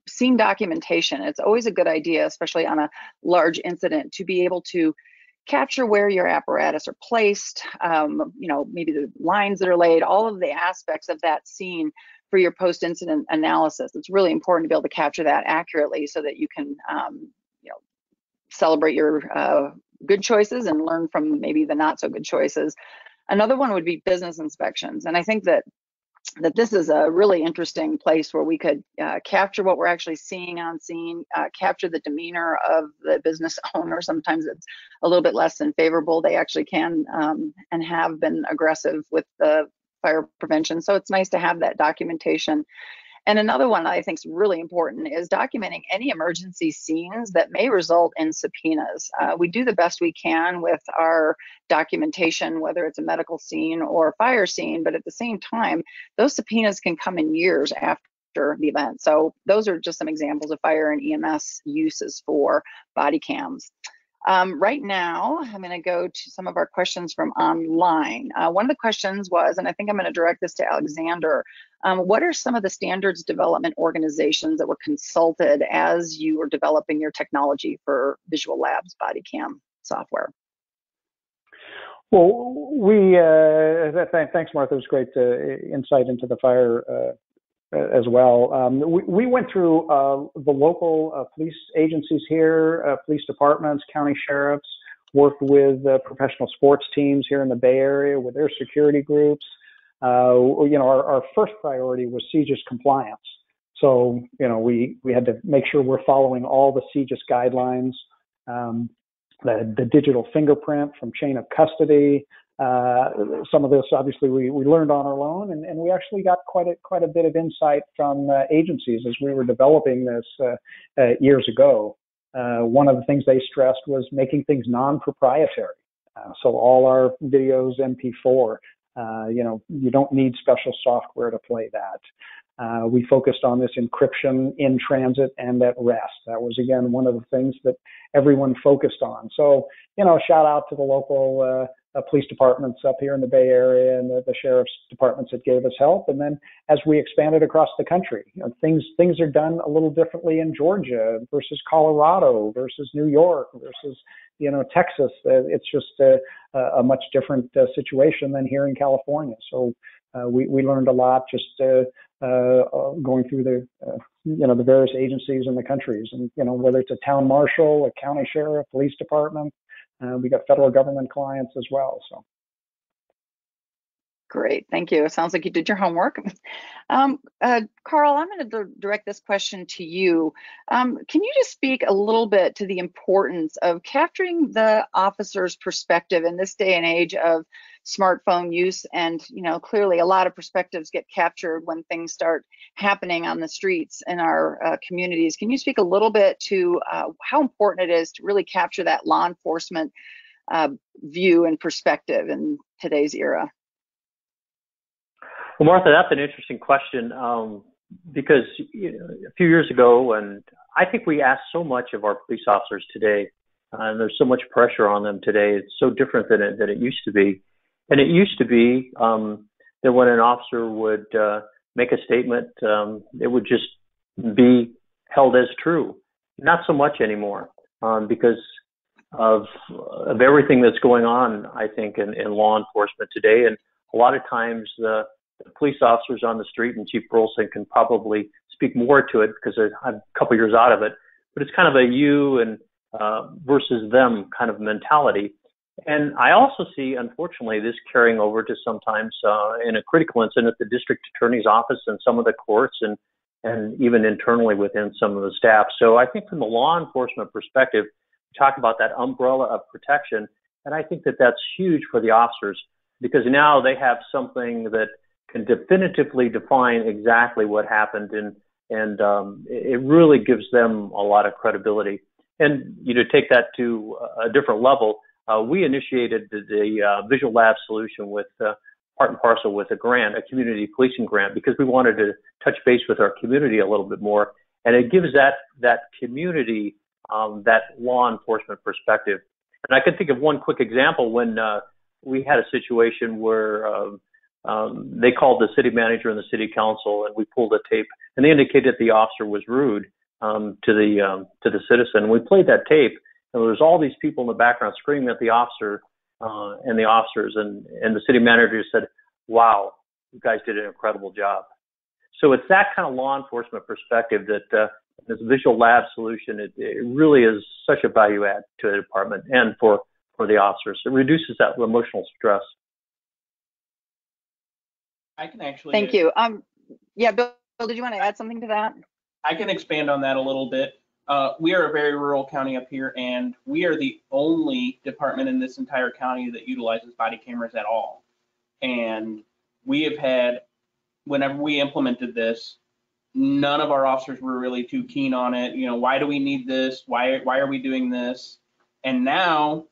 S1: scene documentation. It's always a good idea, especially on a large incident, to be able to capture where your apparatus are placed, maybe the lines that are laid, all of the aspects of that scene for your post-incident analysis. It's really important to be able to capture that accurately so that you can, celebrate your good choices and learn from maybe the not so good choices. Another one would be business inspections. And I think that this is a really interesting place where we could capture what we're actually seeing on scene, capture the demeanor of the business owner. Sometimes it's a little bit less than favorable. They actually can and have been aggressive with the fire prevention. So it's nice to have that documentation. And another one I think is really important is documenting any emergency scenes that may result in subpoenas. We do the best we can with our documentation, whether it's a medical scene or a fire scene, but at the same time, those subpoenas can come in years after the event. So those are just some examples of fire and EMS uses for body cams. Right now, I'm going to go to some of our questions from online. One of the questions was, and I think I'm going to direct this to Alexander, what are some of the standards development organizations that were consulted as you were developing your technology for Visual Labs body cam software?
S4: Well, thanks, Martha. It was great insight into the fire as well. We went through the local police agencies here, police departments, county sheriffs, worked with professional sports teams here in the Bay Area with their security groups. Our first priority was CJIS compliance. So, we had to make sure we're following all the CJIS guidelines, the digital fingerprint from chain of custody. Some of this, obviously, we learned on our own, and we actually got quite a bit of insight from agencies as we were developing this years ago. One of the things they stressed was making things non-proprietary. So all our videos MP4, you don't need special software to play that. We focused on this encryption in transit and at rest. That was, again, one of the things that everyone focused on. So, shout out to the local police departments up here in the Bay Area and the sheriff's departments that gave us help. And then as we expanded across the country, things are done a little differently in Georgia versus Colorado versus New York versus Texas. It's just a much different situation than here in California. So we learned a lot just going through the various agencies in the countries, and whether it's a town marshal, a county sheriff, police department. We got federal government clients as well. So.
S1: Great, thank you. It sounds like you did your homework. Carl, I'm going to direct this question to you. Can you just speak a little bit to the importance of capturing the officer's perspective in this day and age of smartphone use? And clearly a lot of perspectives get captured when things start happening on the streets in our communities. Can you speak a little bit to how important it is to really capture that law enforcement view and perspective in today's era?
S2: Well, Martha, that's an interesting question because a few years ago, and I think we ask so much of our police officers today, and there's so much pressure on them today. It's so different than it used to be. And it used to be that when an officer would make a statement, it would just be held as true. Not so much anymore because of everything that's going on, I think, in law enforcement today. And a lot of times the police officers on the street, and Chief Burleson can probably speak more to it because I'm a couple years out of it, but it's kind of a you and versus them kind of mentality. And I also see, unfortunately, this carrying over to sometimes in a critical incident at the district attorney's office and some of the courts and even internally within some of the staff. So I think from the law enforcement perspective, we talk about that umbrella of protection. And I think that that's huge for the officers because now they have something that can definitively define exactly what happened. And it really gives them a lot of credibility. And, take that to a different level. We initiated the Visual Lab solution with part and parcel with a grant, a community policing grant, because we wanted to touch base with our community a little bit more. And it gives that community that law enforcement perspective. And I can think of one quick example when we had a situation where they called the city manager and the city council, and we pulled a tape, and they indicated the officer was rude to the citizen. We played that tape, and there was all these people in the background screaming at the officer and the officers, and the city manager said, "Wow, you guys did an incredible job." So it's that kind of law enforcement perspective that this Visual Lab solution, it really is such a value add to the department and for the officers. It reduces that emotional stress.
S3: I can actually.
S1: Thank you. Yeah, Bill, did you want to add something to that?
S3: I can expand on that a little bit. We are a very rural county up here, and we are the only department in this entire county that utilizes body cameras at all. And we have had, whenever we implemented this, none of our officers were really too keen on it. Why do we need this? Why are we doing this? And now,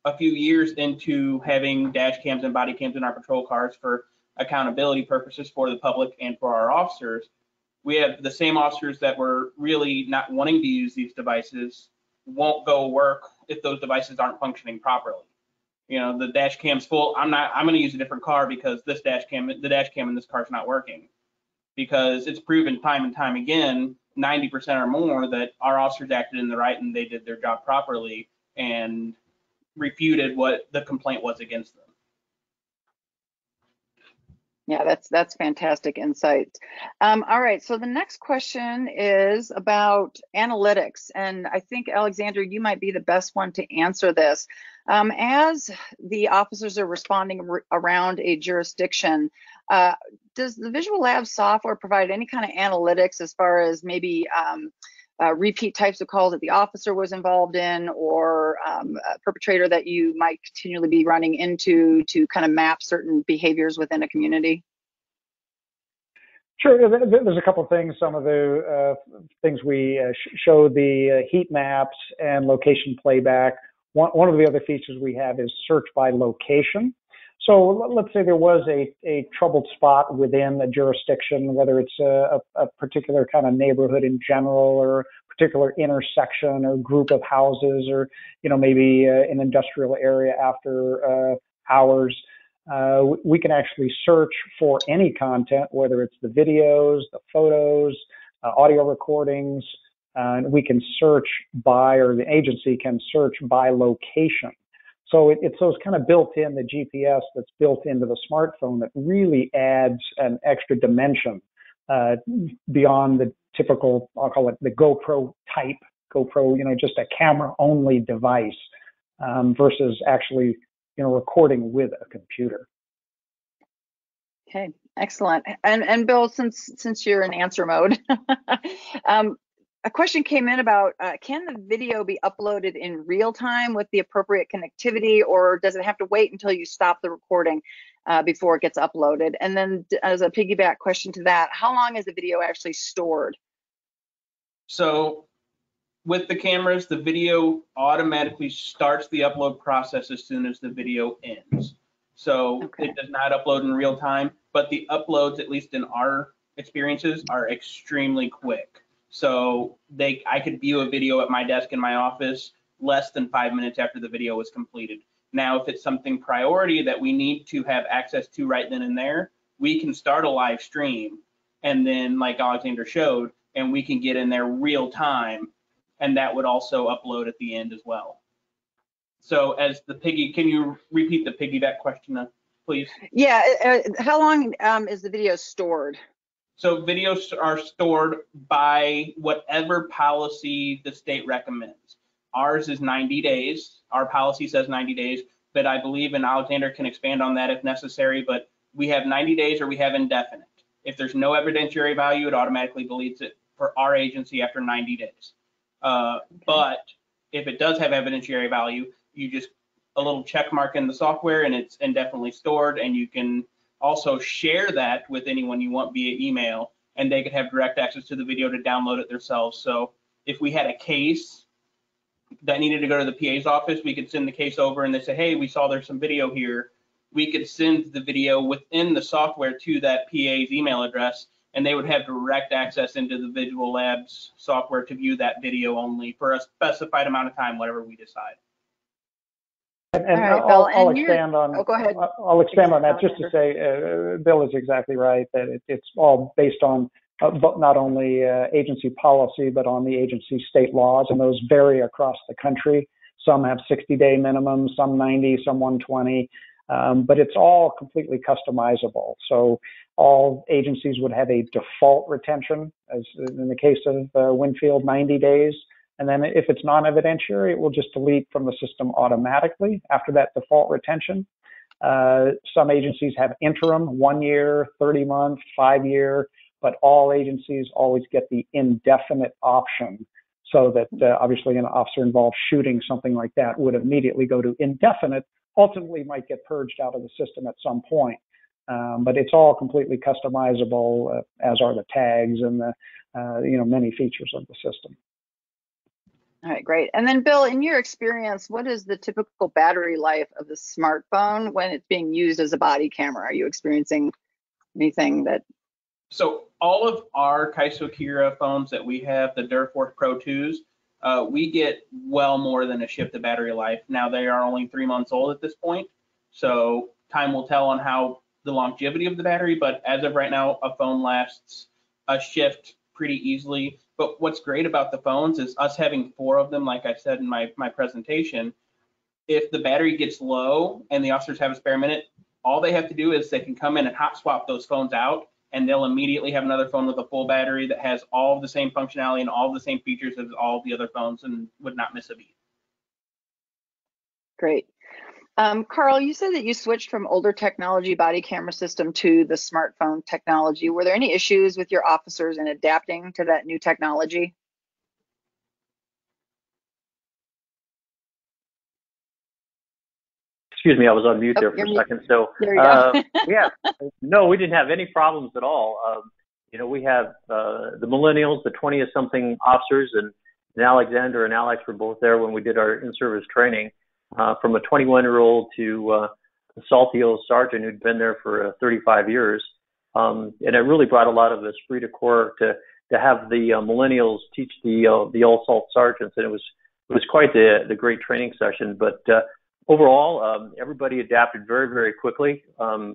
S3: a few years into having dash cams and body cams in our patrol cars for accountability purposes for the public and for our officers, we have the same officers that were really not wanting to use these devices won't go work if those devices aren't functioning properly. The dash cam's full. I'm going to use a different car because the dash cam in this car is not working, because it's proven time and time again, 90% or more, that our officers acted in the right and they did their job properly and refuted what the complaint was against them.
S1: Yeah, that's fantastic insight. All right, so the next question is about analytics, and I think, Alexandra, you might be the best one to answer this. As the officers are responding around a jurisdiction, does the Visual Labs software provide any kind of analytics as far as maybe repeat types of calls that the officer was involved in, or a perpetrator that you might continually be running into to kind of map certain behaviors within a community?
S4: Sure, there's a couple of things. Some of the things we show the heat maps and location playback. One of the other features we have is search by location. So let's say there was a troubled spot within a jurisdiction, whether it's a particular kind of neighborhood in general, or a particular intersection or group of houses, or maybe an industrial area after hours. We can actually search for any content, whether it's the videos, the photos, audio recordings, and we can search by, or the agency can search by location. So it's those kind of built-in, the GPS that's built into the smartphone that really adds an extra dimension beyond the typical, I'll call it the GoPro type, just a camera-only device versus actually recording with a computer.
S1: Okay, excellent. And Bill, since you're in answer mode, a question came in about, can the video be uploaded in real time with the appropriate connectivity, or does it have to wait until you stop the recording before it gets uploaded? And then as a piggyback question to that, how long is the video actually stored?
S3: So with the cameras, the video automatically starts the upload process as soon as the video ends. So It does not upload in real time, but the uploads, at least in our experiences, are extremely quick. So I could view a video at my desk in my office less than 5 minutes after the video was completed. Now, if it's something priority that we need to have access to right then and there, we can start a live stream, and then like Alexander showed, and we can get in there real time, and that would also upload at the end as well. So as the can you repeat the piggyback question, please?
S1: Yeah, how long is the video stored?
S3: So videos are stored by whatever policy the state recommends. Ours is 90 days. Our policy says 90 days, but I believe, and Alexander can expand on that if necessary, but we have 90 days or we have indefinite. If there's no evidentiary value, it automatically deletes it for our agency after 90 days. But if it does have evidentiary value, you just a little check mark in the software and it's indefinitely stored, and you can also share that with anyone you want via email, and they could have direct access to the video to download it themselves. So if we had a case that needed to go to the PA's office, we could send the case over and they say, hey, we saw there's some video here. We could send the video within the software to that PA's email address, and they would have direct access into the Visual Labs software to view that video only for a specified amount of time, whatever we decide.
S4: And
S1: right,
S4: I'll expand on.
S1: Go ahead.
S4: I'll expand on that just to say, Bill is exactly right that it's all based on not only agency policy, but on the agency state laws, and those vary across the country. Some have 60-day minimums, some 90, some 120, but it's all completely customizable. So all agencies would have a default retention, as in the case of Winfield, 90 days. And then if it's non-evidentiary, it will just delete from the system automatically after that default retention. Some agencies have interim, 1 year, 30 month, 5 year, but all agencies always get the indefinite option, so that obviously an officer involved shooting something like that would immediately go to indefinite, ultimately might get purged out of the system at some point. But it's all completely customizable, as are the tags and the many features of the system.
S1: All right, great. And then Bill, in your experience, what is the typical battery life of the smartphone when it's being used as a body camera? Are you experiencing anything that?
S3: So all of our Kaiso Kira phones that we have, the Durforce Pro 2s, we get well more than a shift of battery life. Now they are only 3 months old at this point, so time will tell on how the longevity of the battery, but as of right now, a phone lasts a shift pretty easily. But what's great about the phones is us having 4 of them, like I said in my presentation. If the battery gets low and the officers have a spare minute, all they have to do is they can come in and hot swap those phones out, and they'll immediately have another phone with a full battery that has all the same functionality and all the same features as all the other phones, and would not miss a beat.
S1: Great. Carl, you said that you switched from older technology body camera system to the smartphone technology. Were there any issues with your officers in adapting to that new technology?
S2: Excuse me, I was on mute there for a second. So,
S1: there you go.
S2: yeah, no, we didn't have any problems at all. You know, we have the millennials, the 20-something officers, and Alexander and Alex were both there when we did our in-service training. From a 21-year-old to a salty old sergeant who'd been there for 35 years. And it really brought a lot of esprit de corps to have the millennials teach the old salt sergeants. And it was quite the great training session. But overall, everybody adapted very, very quickly.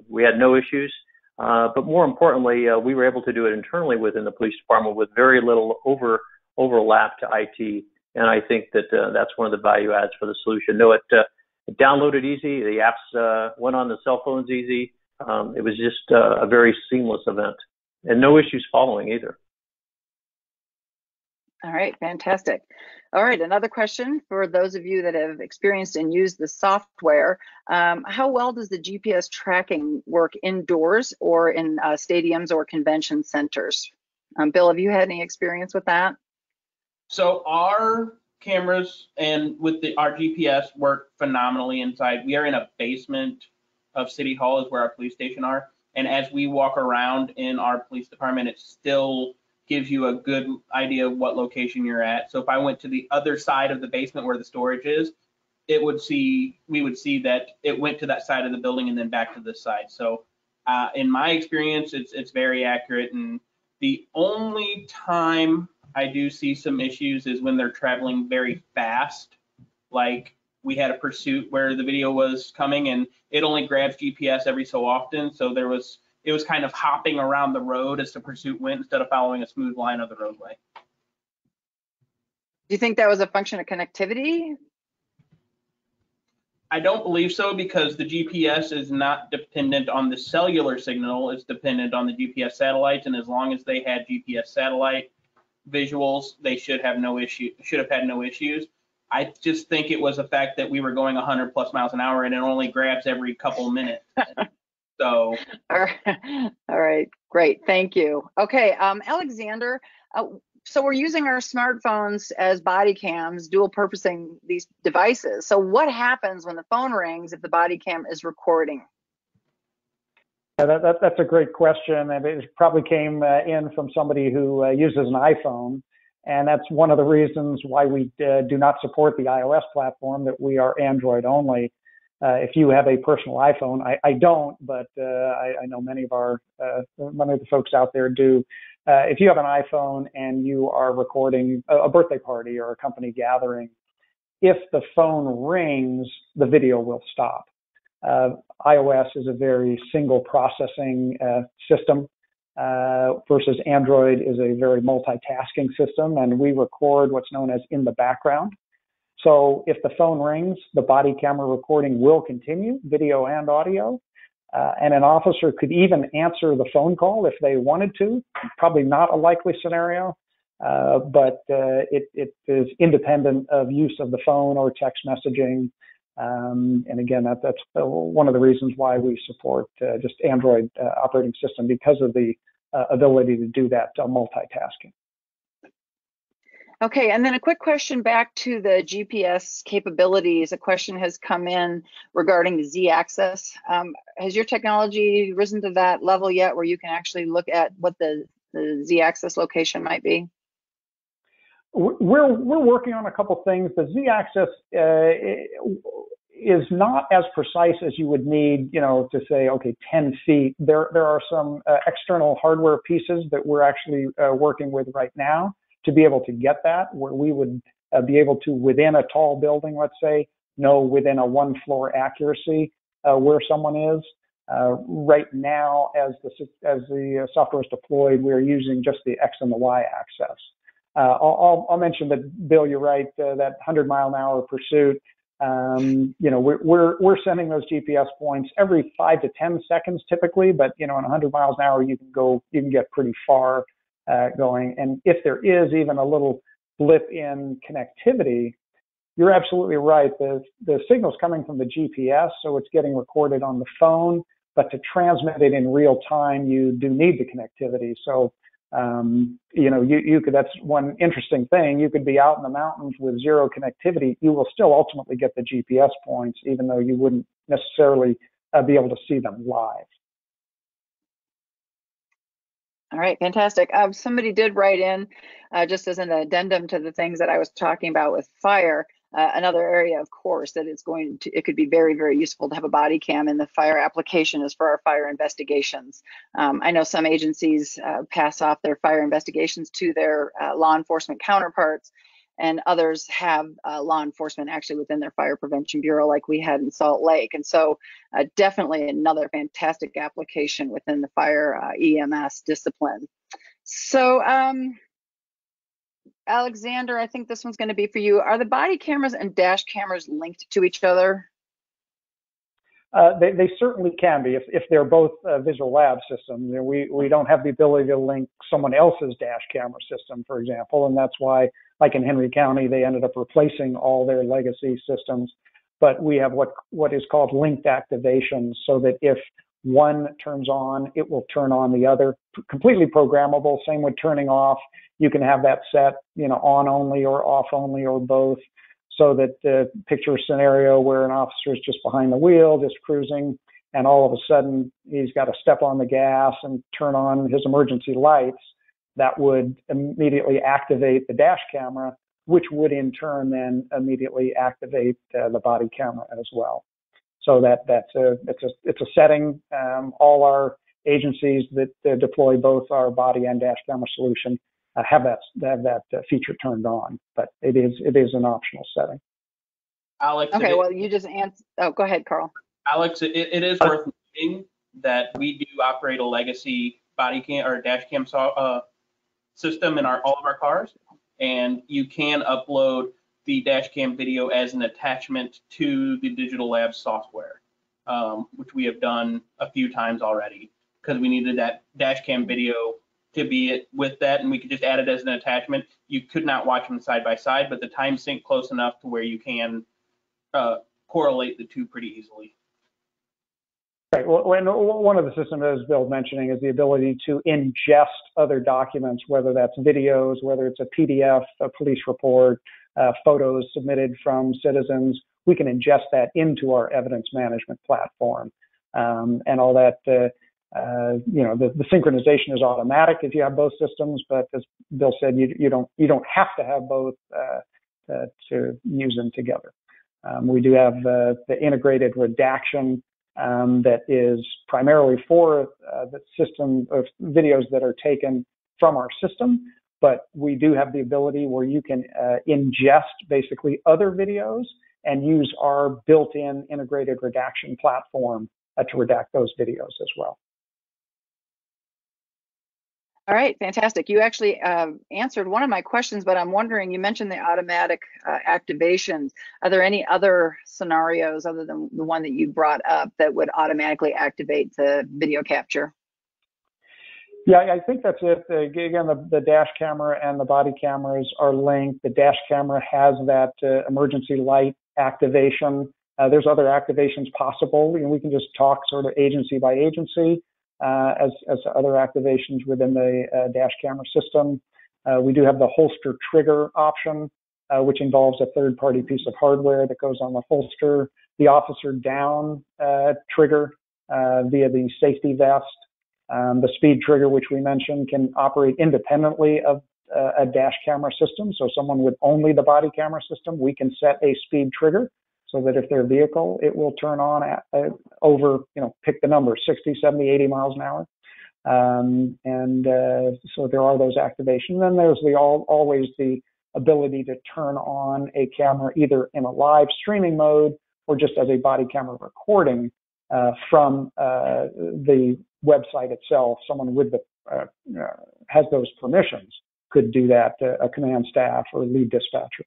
S2: We had no issues. But more importantly, we were able to do it internally within the police department with very little overlap to IT. And I think that that's one of the value adds for the solution. No, it downloaded easy. The apps went on the cell phones easy. It was just a very seamless event, and no issues following either.
S1: All right, fantastic. All right, another question for those of you that have experienced and used the software. How well does the GPS tracking work indoors or in stadiums or convention centers? Bill, have you had any experience with that?
S3: So our cameras and with our GPS work phenomenally inside. We are in a basement of City Hall is where our police station are. And as we walk around in our police department, it still gives you a good idea of what location you're at. So if I went to the other side of the basement where the storage is, we would see that it went to that side of the building and then back to this side. So in my experience, it's very accurate. And the only time I do see some issues is when they're traveling very fast. Like we had a pursuit where the video was coming and it only grabs GPS every so often. So it was kind of hopping around the road as the pursuit went instead of following a smooth line of the roadway.
S1: Do you think that was a function of connectivity?
S3: I don't believe so, because the GPS is not dependent on the cellular signal. It's dependent on the GPS satellites. And as long as they had GPS satellite visuals, they should have had no issues. I just think it was the fact that we were going 100+ miles an hour and it only grabs every couple minutes. So
S1: all right, great, thank you. Okay, Alexander, so we're using our smartphones as body cams, dual purposing these devices. So what happens when the phone rings if the body cam is recording?
S4: Yeah, that's a great question, and it probably came in from somebody who uses an iPhone, and that's one of the reasons why we do not support the iOS platform, that we are Android only. If you have a personal iPhone, I don't, but I know many of the folks out there do. If you have an iPhone and you are recording a birthday party or a company gathering, if the phone rings, the video will stop. iOS is a very single processing system versus Android is a very multitasking system, and we record what's known as in the background. So if the phone rings, the body camera recording will continue, video and audio, and an officer could even answer the phone call if they wanted to. Probably not a likely scenario, but it is independent of use of the phone or text messaging. And again, that's one of the reasons why we support just Android operating system, because of the ability to do that multitasking.
S1: Okay, and then a quick question back to the GPS capabilities. A question has come in regarding the Z-axis. Has your technology risen to that level yet where you can actually look at what the Z-axis location might be?
S4: We're working on a couple things. The Z-axis is not as precise as you would need, to say, okay, 10 feet. There are some external hardware pieces that we're actually working with right now to be able to get that, where we would be able to, within a tall building, let's say, know within a one-floor accuracy where someone is. Right now, as the software is deployed, we're using just the X and the Y axis. I'll mention that, Bill, you're right, that 100-mile-an-hour pursuit, we're sending those GPS points every 5 to 10 seconds typically, but in 100 miles an hour you can get pretty far going. And if there is even a little blip in connectivity, you're absolutely right. The signal's coming from the GPS, so it's getting recorded on the phone, but to transmit it in real time, you do need the connectivity. So, you could, that's one interesting thing. You could be out in the mountains with zero connectivity. You will still ultimately get the GPS points, even though you wouldn't necessarily be able to see them live.
S1: All right, fantastic. Somebody did write in, just as an addendum to the things that I was talking about with fire, another area, of course, that it could be very, very useful to have a body cam in the fire application is for our fire investigations. I know some agencies pass off their fire investigations to their law enforcement counterparts, and others have law enforcement actually within their fire prevention bureau, like we had in Salt Lake. And so definitely another fantastic application within the fire EMS discipline. So Alexander, I think this one's going to be for you. Are the body cameras and dash cameras linked to each other?
S4: They certainly can be if they're both Visual Lab systems. We don't have the ability to link someone else's dash camera system, for example, and that's why, like in Henry County, they ended up replacing all their legacy systems. But we have what is called linked activations, so that if one turns on, it will turn on the other. Completely programmable. Same with turning off. You can have that set, on only or off only or both. So that picture a scenario where an officer is just behind the wheel, just cruising, and all of a sudden he's got to step on the gas and turn on his emergency lights. That would immediately activate the dash camera, which would in turn then immediately activate the body camera as well. So it's a setting. All our agencies that deploy both our body and dash camera solution have that feature turned on, but it is an optional setting.
S3: Alex.
S1: Okay, well, you just answered. Oh, go ahead, Carl.
S3: Alex, it is worth noting that we do operate a legacy body cam or dash cam system in all of our cars, and you can upload the dash cam video as an attachment to the Digital Labs software, which we have done a few times already because we needed that dash cam video to be with that, and we could just add it as an attachment. You could not watch them side by side, but the time sync close enough to where you can correlate the two pretty easily.
S4: Right. Well, one of the systems, as Bill mentioning, is the ability to ingest other documents, whether that's videos, whether it's a PDF, a police report, photos submitted from citizens. We can ingest that into our evidence management platform, and all that. The synchronization is automatic if you have both systems, but as Bill said, you don't have to have both to use them together. We do have the integrated redaction that is primarily for the system of videos that are taken from our system, but we do have the ability where you can ingest basically other videos and use our built-in integrated redaction platform to redact those videos as well.
S1: All right, fantastic. You actually answered one of my questions, but I'm wondering, you mentioned the automatic activations. Are there any other scenarios other than the one that you brought up that would automatically activate the video capture?
S4: Yeah, I think that's it. Again, the dash camera and the body cameras are linked. The dash camera has that emergency light activation. There's other activations possible. We can just talk sort of agency by agency. As other activations within the dash camera system. We do have the holster trigger option, which involves a third-party piece of hardware that goes on the holster. The officer down trigger via the safety vest. The speed trigger, which we mentioned, can operate independently of a dash camera system. So someone with only the body camera system, we can set a speed trigger, so that if their vehicle, it will turn on over, pick the number, 60, 70, 80 miles an hour. So there are those activations. Then there's always the ability to turn on a camera either in a live streaming mode or just as a body camera recording from the website itself. Someone with has those permissions could do that, a command staff or lead dispatcher.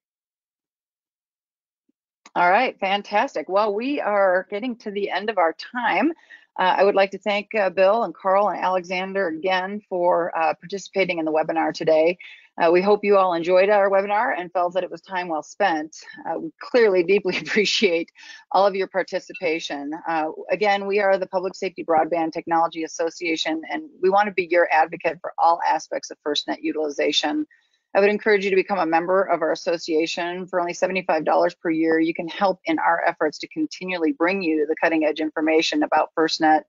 S1: All right, fantastic. Well, we are getting to the end of our time. I would like to thank Bill and Carl and Alexander again for participating in the webinar today. We hope you all enjoyed our webinar and felt that it was time well spent. We clearly deeply appreciate all of your participation. Again, we are the Public Safety Broadband Technology Association, and we want to be your advocate for all aspects of FirstNet utilization. I would encourage you to become a member of our association. For only $75 per year, you can help in our efforts to continually bring you the cutting edge information about FirstNet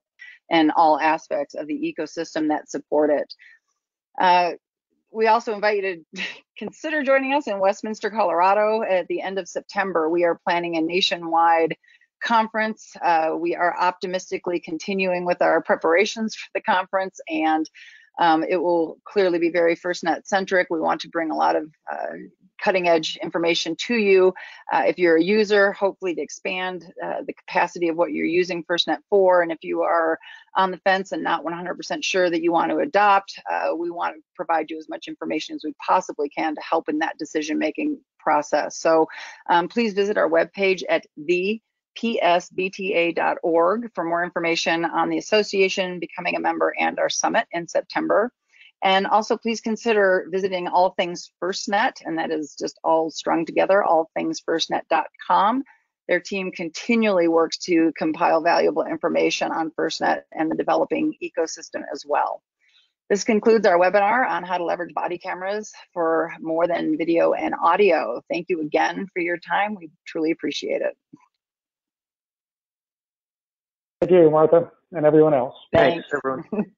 S1: and all aspects of the ecosystem that support it. We also invite you to consider joining us in Westminster, Colorado at the end of September. We are planning a nationwide conference. We are optimistically continuing with our preparations for the conference, and it will clearly be very FirstNet centric. We want to bring a lot of cutting edge information to you. If you're a user, hopefully to expand the capacity of what you're using FirstNet for. And if you are on the fence and not 100% sure that you want to adopt, we want to provide you as much information as we possibly can to help in that decision-making process. So please visit our webpage at thepsbta.org for more information on the association, becoming a member, and our summit in September. And also please consider visiting All Things FirstNet, and that is just all strung together, allthingsfirstnet.com. Their team continually works to compile valuable information on FirstNet and the developing ecosystem as well. This concludes our webinar on how to leverage body cameras for more than video and audio. Thank you again for your time. We truly appreciate it.
S4: Thank you, Martha, and everyone else.
S1: Thanks
S2: everyone.